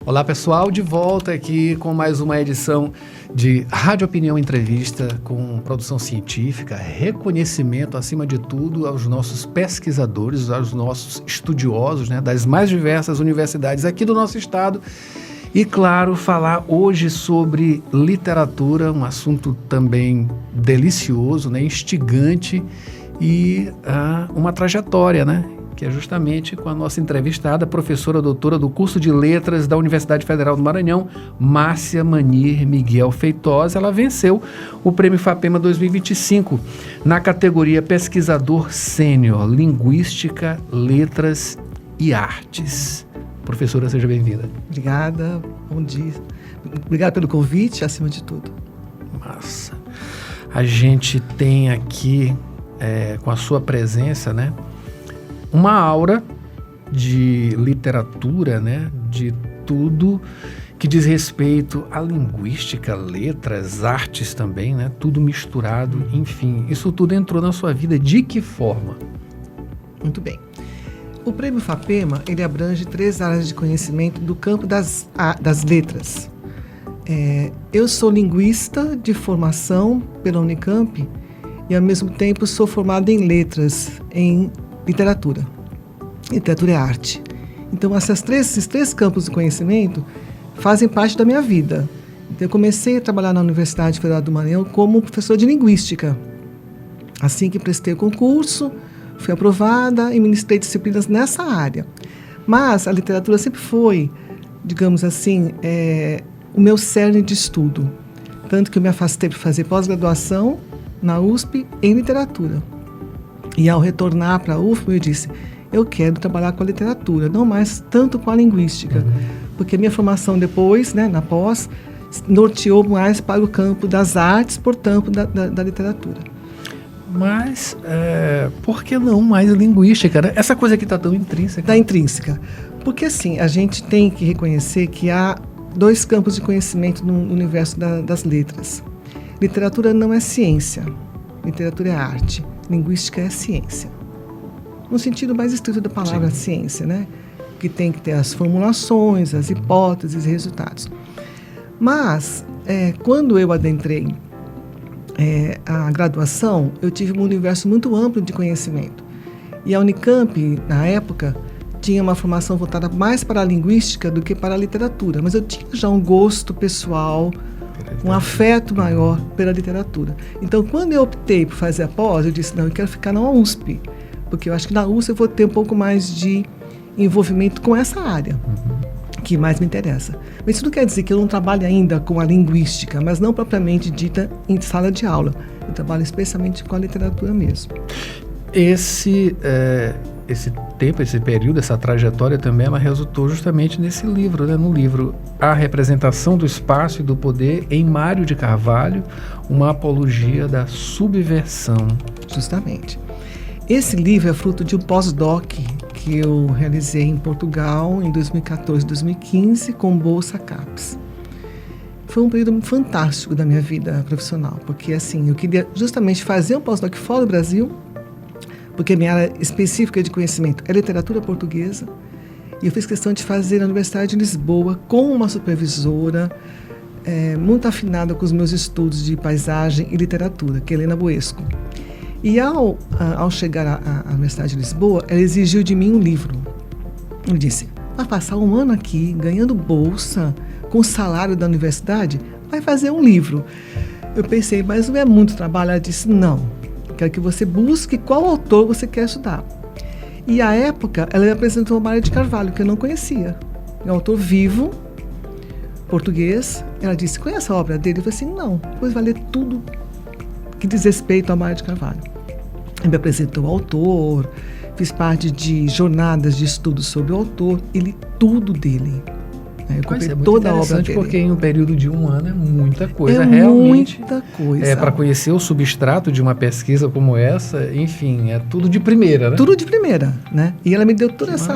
Olá pessoal, de volta aqui com mais uma edição de Rádio Opinião Entrevista com produção científica, reconhecimento acima de tudo aos nossos pesquisadores, aos nossos estudiosos, né, das mais diversas universidades aqui do nosso estado. E claro, falar hoje sobre literatura, um assunto também delicioso, né, instigante e uma trajetória, né? Que é justamente com a nossa entrevistada, professora doutora do curso de Letras da Universidade Federal do Maranhão, Márcia Manir Miguel Feitosa. Ela venceu o Prêmio FAPEMA 2025 na categoria Pesquisador Sênior, Linguística, Letras e Artes. Professora, seja bem-vinda. Obrigada, bom dia. Obrigada pelo convite, acima de tudo. Massa. A gente tem aqui, com a sua presença, né, uma aura de literatura, né, de tudo que diz respeito à linguística, letras, artes também, né, tudo misturado, enfim. Isso tudo entrou na sua vida de que forma? Muito bem. O Prêmio FAPEMA, ele abrange 3 áreas de conhecimento do campo das letras. Eu sou linguista de formação pela Unicamp e, ao mesmo tempo, sou formada em letras, em literatura. Literatura é arte. Então, esses três campos de conhecimento fazem parte da minha vida. Então, eu comecei a trabalhar na Universidade Federal do Maranhão como professora de linguística. Assim que prestei o concurso, fui aprovada e ministrei disciplinas nessa área. Mas a literatura sempre foi, digamos assim, o meu cerne de estudo. Tanto que eu me afastei para fazer pós-graduação na USP em literatura. E ao retornar para a UFM, eu disse, eu quero trabalhar com a literatura, não mais tanto com a linguística. Porque a minha formação depois, né, na pós, norteou mais para o campo das artes, portanto, da literatura. Mas, por que não mais linguística, né? Essa coisa que está tão intrínseca. Da intrínseca. Porque, assim, a gente tem que reconhecer que há 2 campos de conhecimento no universo das letras. Literatura não é ciência, literatura é arte. Linguística é ciência. No sentido mais estrito da palavra ciência, né? Que tem que ter as formulações, as hipóteses e resultados. Mas, quando eu adentrei a graduação, eu tive um universo muito amplo de conhecimento. E a Unicamp, na época, tinha uma formação voltada mais para a linguística do que para a literatura. Mas eu tinha já um gosto pessoal, um afeto maior pela literatura. Então, quando eu optei por fazer a pós, eu disse, não, eu quero ficar na USP, porque eu acho que na USP eu vou ter um pouco mais de envolvimento com essa área, que mais me interessa. Mas isso não quer dizer que eu não trabalhe ainda com a linguística, mas não propriamente dita em sala de aula. Eu trabalho especialmente com a literatura mesmo. Esse tempo, esse período, essa trajetória também, ela resultou justamente nesse livro, né? No livro A Representação do Espaço e do Poder, em Mário de Carvalho, uma apologia da subversão. Justamente. Esse livro é fruto de um pós-doc que eu realizei em Portugal em 2014, 2015, com bolsa CAPES. Foi um período fantástico da minha vida profissional, porque assim, eu queria justamente fazer um pós-doc fora do Brasil, porque minha área específica de conhecimento é literatura portuguesa, e eu fiz questão de fazer na Universidade de Lisboa com uma supervisora muito afinada com os meus estudos de paisagem e literatura, que é Helena Boesco. E ao chegar à Universidade de Lisboa, ela exigiu de mim um livro. Eu disse, vai passar um ano aqui, ganhando bolsa, com o salário da universidade, vai fazer um livro. Eu pensei, mas não é muito trabalho? Ela disse, não. Quero que você busque qual autor você quer estudar. E, à época, ela me apresentou o Mário de Carvalho, que eu não conhecia. É um autor vivo, português. Ela disse, conhece a obra dele? Eu falei assim, não. Depois vai ler tudo que diz respeito ao Mário de Carvalho. Ele me apresentou o autor, fiz parte de jornadas de estudo sobre o autor e li tudo dele. Eu comprei toda a obra dele. Porque em um período de um ano é muita coisa, realmente. Muita coisa. Para conhecer o substrato de uma pesquisa como essa, enfim, é tudo de primeira, né? Tudo de primeira, né? E ela me deu todas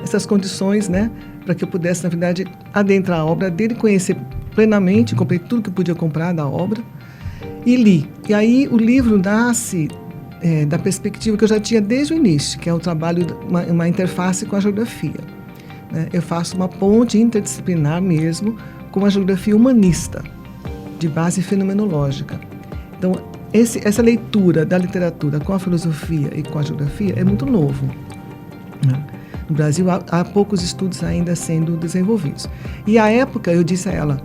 essas condições, né? Para que eu pudesse, na verdade, adentrar a obra dele, conhecer plenamente, comprei tudo que eu podia comprar da obra e li. E aí o livro nasce da perspectiva que eu já tinha desde o início, que é o trabalho, uma interface com a geografia. né, eu faço uma ponte interdisciplinar mesmo com a geografia humanista, de base fenomenológica. Então, essa leitura da literatura com a filosofia e com a geografia é muito novo, né? No Brasil, há poucos estudos ainda sendo desenvolvidos. E à época, eu disse a ela,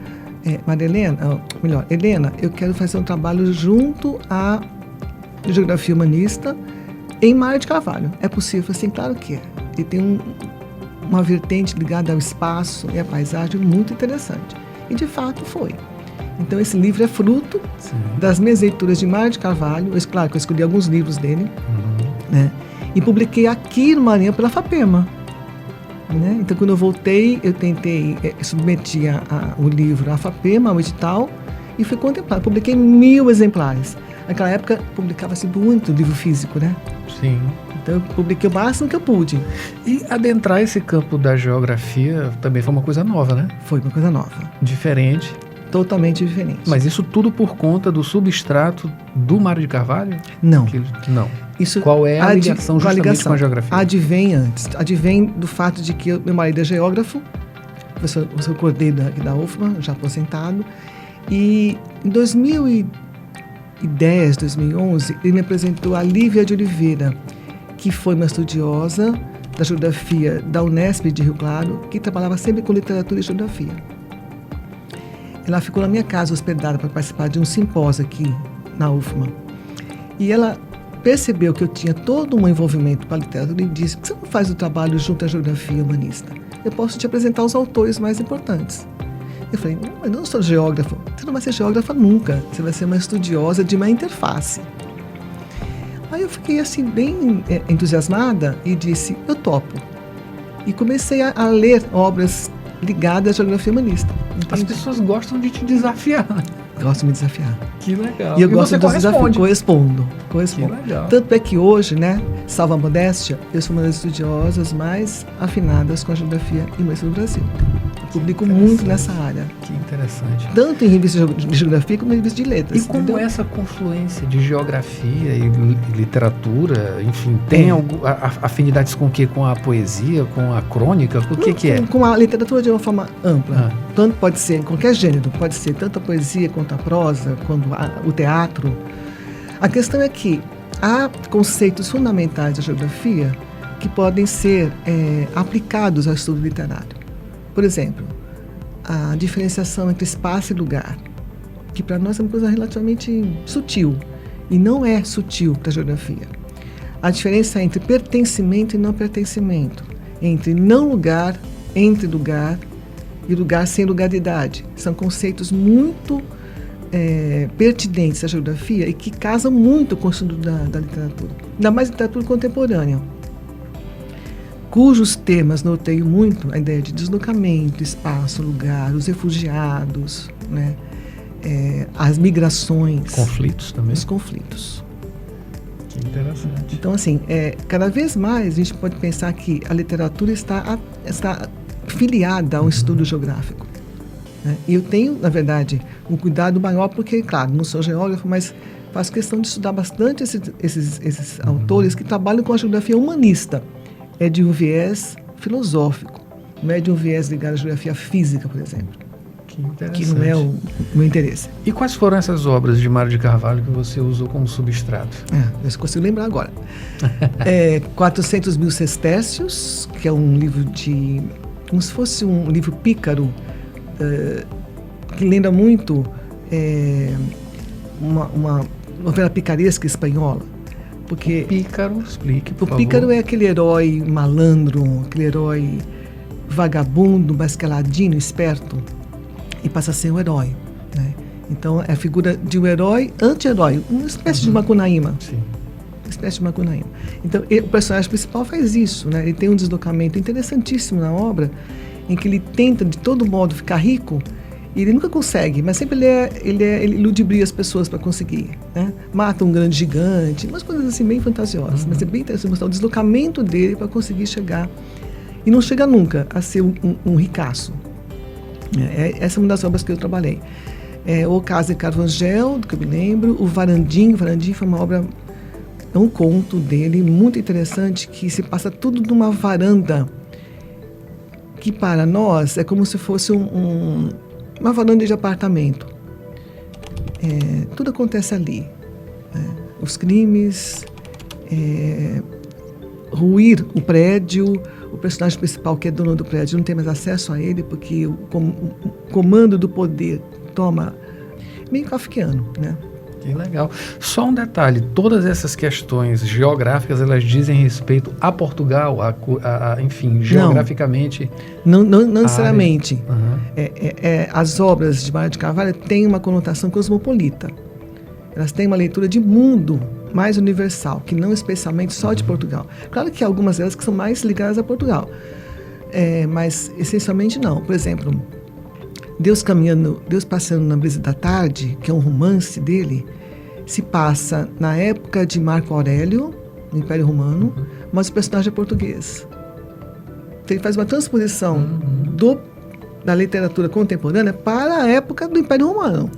Helena, eu quero fazer um trabalho junto à geografia humanista em Mário de Carvalho. É possível? Assim, claro que é. E tem uma vertente ligada ao espaço e à paisagem muito interessante. E, de fato, foi. Então, esse livro é fruto das minhas leituras de Mário de Carvalho. Claro que eu escolhi alguns livros dele, né? E publiquei aqui no Maranhão pela FAPEMA, né? Então, quando eu voltei, eu tentei submeter o livro à FAPEMA, ao edital, e fui contemplado. Publiquei 1000 exemplares. Naquela época, publicava-se muito livro físico, né? Sim. Então, eu publiquei o máximo que eu pude. E adentrar esse campo da geografia também foi uma coisa nova, né? Foi uma coisa nova. Diferente. Totalmente diferente. Mas isso tudo por conta do substrato do Mário de Carvalho? Não. Não. Isso, qual é a ligação justamente com a geografia? Advém antes. Advém do fato de que meu marido é geógrafo, professor Cordeiro da UFMA, já aposentado, e em 2010, 2011, ele me apresentou a Lívia de Oliveira, que foi uma estudiosa da geografia da Unesp de Rio Claro, que trabalhava sempre com literatura e geografia. Ela ficou na minha casa hospedada para participar de um simpósio aqui na UFMA. E ela percebeu que eu tinha todo um envolvimento com a literatura e disse: por que você não faz o trabalho junto à geografia humanista? Eu posso te apresentar os autores mais importantes. Eu falei: não, eu não sou geógrafa. Você não vai ser geógrafa nunca. Você vai ser uma estudiosa de uma interface. Aí eu fiquei assim bem entusiasmada e disse: eu topo. E comecei a ler obras ligadas à geografia humanista. Entende? As pessoas gostam de te desafiar. Gosto de me desafiar. Que legal. E eu gosto dos desafios. Correspondo. Que legal. Tanto é que hoje, né, salvo a modéstia, eu sou uma das estudiosas mais afinadas com a geografia humanista do Brasil. Eu publico muito nessa área. Que interessante. Tanto em revistas de geografia como em revistas de letras. E como entendeu? Essa confluência de geografia e literatura, enfim, tem afinidades com o quê? Com a poesia, com a crônica? O que é? Com a literatura de uma forma ampla. Tanto pode ser em qualquer gênero, pode ser tanto a poesia quanto a prosa, quanto o teatro. A questão é que há conceitos fundamentais da geografia que podem ser aplicados ao estudo literário. Por exemplo, a diferenciação entre espaço e lugar, que para nós é uma coisa relativamente sutil, e não é sutil para a geografia. A diferença entre pertencimento e não pertencimento, entre não lugar, entre lugar e lugar sem lugaridade. São conceitos muito pertinentes à geografia e que casam muito com o estudo da literatura, ainda mais literatura contemporânea, cujos temas norteiam muito a ideia de deslocamento, espaço, lugar, os refugiados, né? As migrações. Conflitos também. Os conflitos. Que interessante. Então, assim, cada vez mais a gente pode pensar que a literatura está filiada ao estudo geográfico. Né? E eu tenho, na verdade, um cuidado maior porque, claro, não sou geógrafo, mas faço questão de estudar bastante esses autores que trabalham com a geografia humanista. É de um viés filosófico, não é de um viés ligado à geografia física, por exemplo. Que interessante. Que não é o meu interesse. E quais foram essas obras de Mário de Carvalho que você usou como substrato? Eu consigo lembrar agora. 400 mil sestércios, que é um livro como se fosse um livro pícaro, que lembra muito uma novela picaresca espanhola. Porque o pícaro, explique, por favor. O pícaro é aquele herói malandro, aquele herói vagabundo, mas que é ladino, esperto, e passa a ser um herói, né? Então, é a figura de um herói anti-herói, uma espécie de Macunaíma. Sim. Uma espécie de Macunaíma. Então, o personagem principal faz isso, né? Ele tem um deslocamento interessantíssimo na obra, em que ele tenta, de todo modo, ficar rico, e ele nunca consegue, mas sempre ele ludibria as pessoas para conseguir, né? Mata um grande gigante, umas coisas assim bem fantasiosas, mas é bem interessante mostrar o deslocamento dele para conseguir chegar, e não chega nunca a ser um ricaço. Essa é uma das obras que eu trabalhei. O Casa de Carvangel, do que eu me lembro, o Varandim foi uma obra, é um conto dele muito interessante, que se passa tudo numa varanda, que para nós é como se fosse uma varanda de apartamento. Tudo acontece ali. Os crimes, ruir o prédio, o personagem principal, que é dono do prédio, não tem mais acesso a ele, porque o comando do poder toma, meio kafkiano, né? Que legal. Só um detalhe, todas essas questões geográficas, elas dizem respeito a Portugal, enfim, geograficamente? Não necessariamente. Uhum. As obras de Mário de Carvalho têm uma conotação cosmopolita. Elas têm uma leitura de mundo mais universal, que não especialmente só de Portugal. Claro que há algumas delas que são mais ligadas a Portugal, mas essencialmente não. Por exemplo, Deus Passeando na Brisa da Tarde, que é um romance dele, se passa na época de Marco Aurélio, no Império Romano, mas o personagem é português. Então ele faz uma transposição da literatura contemporânea para a época do Império Romano,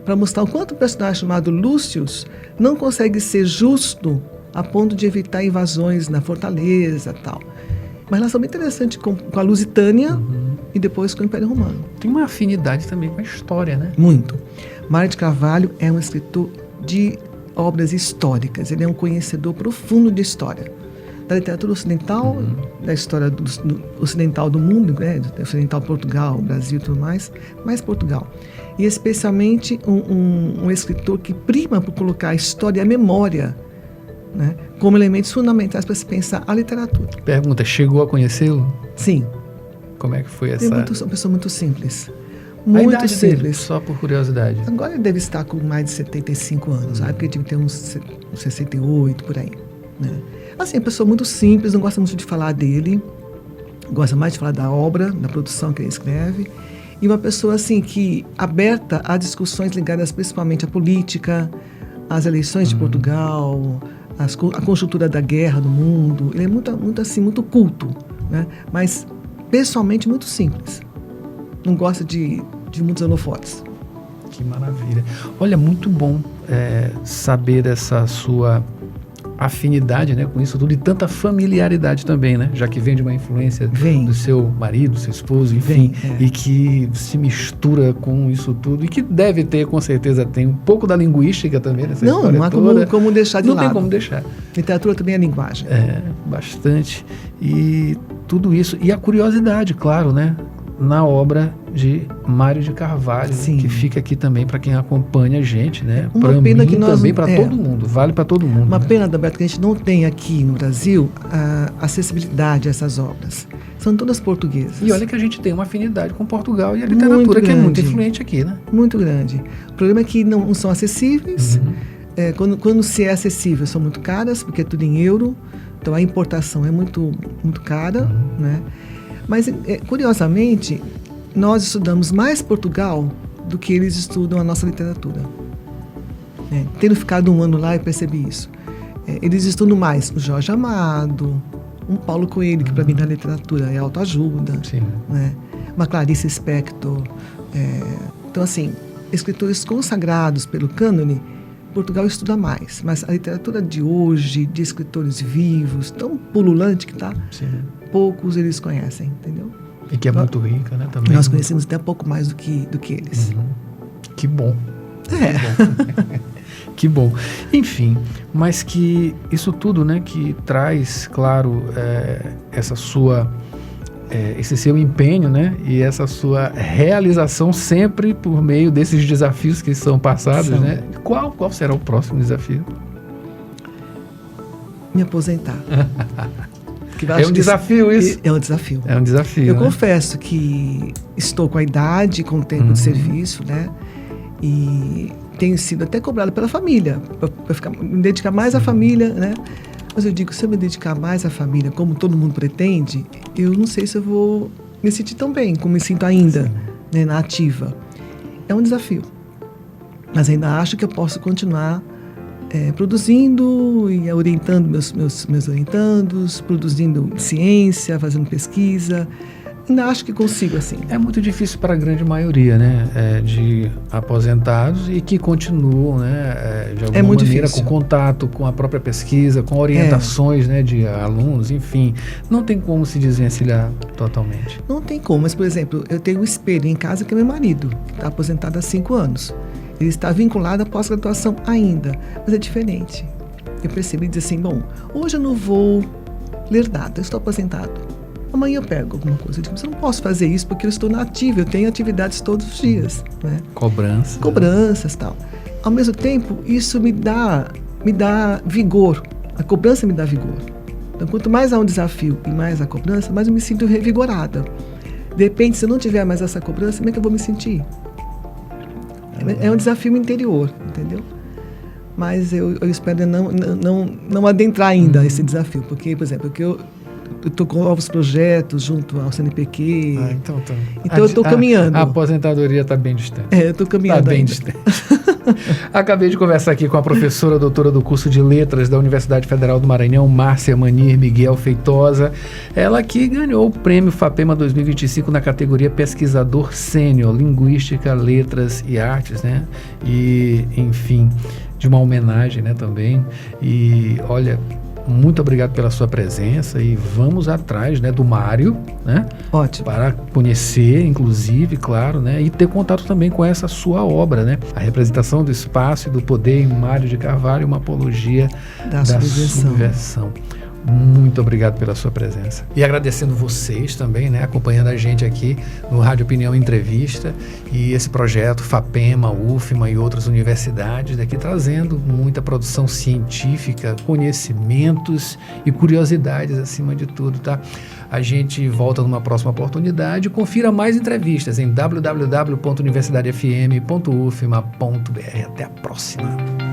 para mostrar o quanto o personagem chamado Lúcius não consegue ser justo a ponto de evitar invasões na fortaleza e tal. Uma relação bem interessante com a Lusitânia e depois com o Império Romano. Tem uma afinidade também com a história, né? Muito. Mário de Carvalho é um escritor de obras históricas. Ele é um conhecedor profundo de história. Da literatura ocidental, da história ocidental do mundo, né? Ocidental Portugal, Brasil e tudo mais Portugal. E especialmente um escritor que prima por colocar a história e a memória, né, como elementos fundamentais para se pensar a literatura. Pergunta, chegou a conhecê-lo? Sim. Como é que foi essa? Ele é uma pessoa muito simples. A Muito idade simples. dele, só por curiosidade. Agora ele deve estar com mais de 75 anos, sabe? Porque ele deve ter uns 68, por aí. Né? Assim, é uma pessoa muito simples, não gosta muito de falar dele, gosta mais de falar da obra, da produção que ele escreve. E uma pessoa, assim, que aberta a discussões ligadas principalmente à política, às eleições de Portugal, a conjuntura da guerra no mundo. Ele é muito culto, né? Mas pessoalmente muito simples. Não gosta de muitos holofotes. Que maravilha. Olha, muito bom saber dessa sua afinidade, né, com isso tudo e tanta familiaridade também, né? Já que vem de uma influência do seu marido, do seu esposo, enfim, e que se mistura com isso tudo e que deve ter, com certeza, tem um pouco da linguística também nessa história não há como deixar de lado. Não tem como deixar. Literatura também é linguagem. Bastante. E tudo isso. E a curiosidade, claro, né? Na obra de Mário de Carvalho, né, que fica aqui também para quem acompanha a gente, né? Uma pena que nós também para todo mundo, vale para todo mundo. Uma pena, Adalberto, que a gente não tem aqui no Brasil a acessibilidade a essas obras. São todas portuguesas. E olha que a gente tem uma afinidade com Portugal e a literatura que é muito influente aqui, né? Muito grande. O problema é que não são acessíveis. Quando se é acessível, são muito caras, porque é tudo em euro. Então a importação é muito, muito cara, né? Mas, curiosamente, nós estudamos mais Portugal do que eles estudam a nossa literatura. Tendo ficado um ano lá, eu percebi isso. Eles estudam mais o Jorge Amado, um Paulo Coelho, que para mim na literatura é autoajuda, né? Uma Clarice Lispector. Então, assim, escritores consagrados pelo cânone, Portugal estuda mais. Mas a literatura de hoje, de escritores vivos, tão pululante que está, poucos eles conhecem, entendeu? E que é muito rica, né? Também. Nós conhecemos até pouco mais do que eles. Que bom. Que bom. Enfim, mas que isso tudo, né, que traz, claro, esse seu empenho, né, e essa sua realização sempre por meio desses desafios que são passados, né? Qual será o próximo desafio? Me aposentar. É um desafio isso? É um desafio. É um desafio. Eu confesso que estou com a idade, com o tempo de serviço, né? E tenho sido até cobrado pela família, para me dedicar mais à família, né? Mas eu digo, se eu me dedicar mais à família, como todo mundo pretende, eu não sei se eu vou me sentir tão bem como me sinto ainda, né, na ativa. É um desafio. Mas ainda acho que eu posso continuar produzindo e orientando meus orientandos, produzindo ciência, fazendo pesquisa, Ainda acho que consigo, assim. É muito difícil para a grande maioria, né, de aposentados e que continuam, né, de alguma muito maneira difícil. com contato com a própria pesquisa, com orientações, né, de alunos, enfim. Não tem como se desvencilhar totalmente. Não tem como, mas, por exemplo, eu tenho um espelho em casa que é meu marido, que está aposentado há 5 anos. Ele está vinculado à pós-graduação ainda, mas é diferente. Eu percebi dizer assim, bom, hoje eu não vou ler nada, eu estou aposentado. Amanhã eu pego alguma coisa. Eu digo, mas eu não posso fazer isso porque eu estou na ativa, eu tenho atividades todos os dias, né? Cobranças e tal. Ao mesmo tempo, isso me dá vigor. A cobrança me dá vigor. Então, quanto mais há um desafio e mais a cobrança, mais eu me sinto revigorada. De repente, se eu não tiver mais essa cobrança, como é que eu vou me sentir? É um desafio interior, entendeu? Mas eu espero não adentrar ainda esse desafio, porque, por exemplo, eu estou com novos projetos junto ao CNPq. Então eu estou caminhando. A aposentadoria está bem distante. Eu estou caminhando. Está bem distante. Acabei de conversar aqui com a professora doutora do curso de Letras da Universidade Federal do Maranhão, Márcia Manir Miguel Feitosa. Ela que ganhou o prêmio FAPEMA 2025 na categoria Pesquisador Sênior, Linguística, Letras e Artes, né? E, enfim, de uma homenagem, né, também. E, olha, muito obrigado pela sua presença e vamos atrás, né, do Mário, né? Ótimo. Para conhecer, inclusive, claro, né, e ter contato também com essa sua obra, né? A representação do espaço e do poder em Mário de Carvalho, uma apologia da subversão. Muito obrigado pela sua presença. E agradecendo vocês também, né, acompanhando a gente aqui no Rádio Opinião Entrevista e esse projeto FAPEMA, UFMA e outras universidades daqui trazendo muita produção científica, conhecimentos e curiosidades acima de tudo, tá? A gente volta numa próxima oportunidade. Confira mais entrevistas em www.universidadefm.ufma.br. Até a próxima.